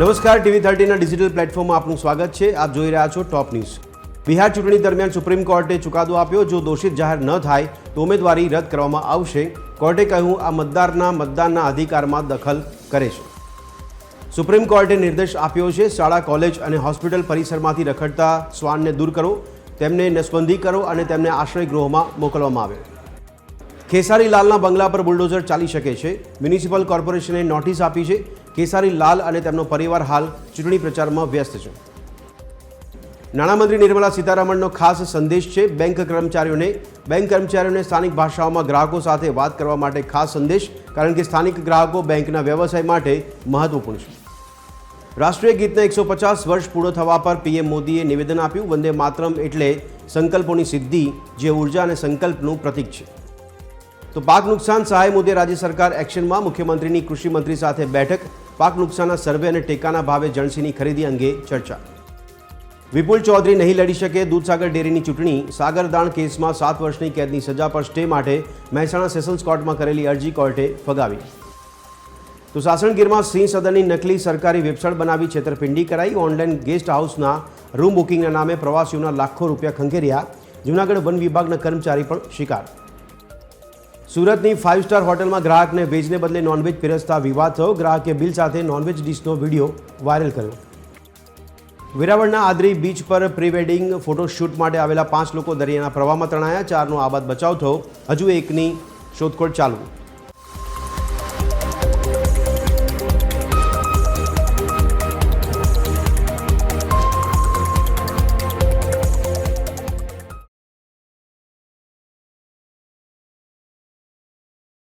નમસ્કાર, TV30 digital પ્લેટફોર્મમાં આપનું સ્વાગત છે। આપ જોઈ રહ્યા છો ટોપ ન્યૂઝ। બિહાર ચૂંટણી દરમિયાન સુપ્રીમ કોર્ટે ચુકાદો આપ્યો, જો દોષિત જાહેર ન થાય તો ઉમેદવારી રદ કરવામાં આવશે। કોર્ટે કહ્યું, આ મતદારના અધિકારમાં દખલ કરે છે। સુપ્રીમ કોર્ટે નિર્દેશ આપ્યો છે, શાળા, કોલેજ અને હોસ્પિટલ પરિસરમાંથી રખડતા શ્વાનને દૂર કરો, તેમને નસબંધી કરો અને તેમને આશ્રય ગૃહોમાં મોકલવામાં આવે। કેસારી લાલના બંગલા પર બુલડોઝર ચાલી શકે છે, મ્યુનિસિપલ કોર્પોરેશને નોટિસ આપી છે। કેસારી લાલ અને તેમનો પરિવાર હાલ ચૂંટણી પ્રચારમાં વ્યસ્ત છે। નાણામંત્રી નિર્મલા સીતારમણનો ખાસ સંદેશ છે, બેંક કર્મચારીઓને સ્થાનિક ભાષાઓમાં ગ્રાહકો સાથે વાત કરવા માટે ખાસ સંદેશ, કારણ કે સ્થાનિક ગ્રાહકો બેંકના વ્યવસાય માટે મહત્વપૂર્ણ છે। રાષ્ટ્રીય ગીતના 150 વર્ષ પૂર્ણ થવા પર પીએમ મોદીએ નિવેદન આપ્યું, વંદે માતરમ એટલે સંકલ્પોની સિદ્ધિ, જે ઉર્જા અને સંકલ્પનું પ્રતીક છે। તો પાક નુકસાન સહાય મુદ્દે રાજ્ય સરકાર એક્શનમાં, મુખ્યમંત્રીની કૃષિ મંત્રી સાથે બેઠક, પાક નુકસાનના સર્વે અને ટેકાના ભાવે જણસીની ખરીદી અંગે ચર્ચા। વિપુલ ચૌધરી નહીં લડી શકે દૂધસાગર ડેરીની ચૂંટણી, સાગરદાણ કેસમાં 7 વર્ષની કેદની સજા પર સ્ટે માટે મહેસાણા સેશન્સ કોર્ટમાં કરેલી અરજી કોર્ટે ફગાવી। તો સાસણગીરમાં સિંહ સદનની નકલી સરકારી વેબસાઇટ બનાવી છેતરપિંડી કરાઈ, ઓનલાઈન ગેસ્ટ હાઉસના રૂમ બુકિંગના નામે પ્રવાસીઓના લાખો રૂપિયા ખંખેર્યા, જૂનાગઢ વન વિભાગના કર્મચારી પણ શિકાર। સુરતની 5 સ્ટાર હોટલમાં ગ્રાહકને વેજને બદલે નોનવેજ પીરસતા વિવાદ થયો, ગ્રાહકે બિલ સાથે નોનવેજ ડિશનો વિડીયો વાયરલ કર્યો। વેરાવળના આદરી બીચ પર પ્રી વેડિંગ ફોટોશૂટ માટે આવેલા 5 લોકો દરિયાના પ્રવાહમાં તણાયા, 4નો આબાદ બચાવ થયો, હજુ એકની શોધખોળ ચાલુ।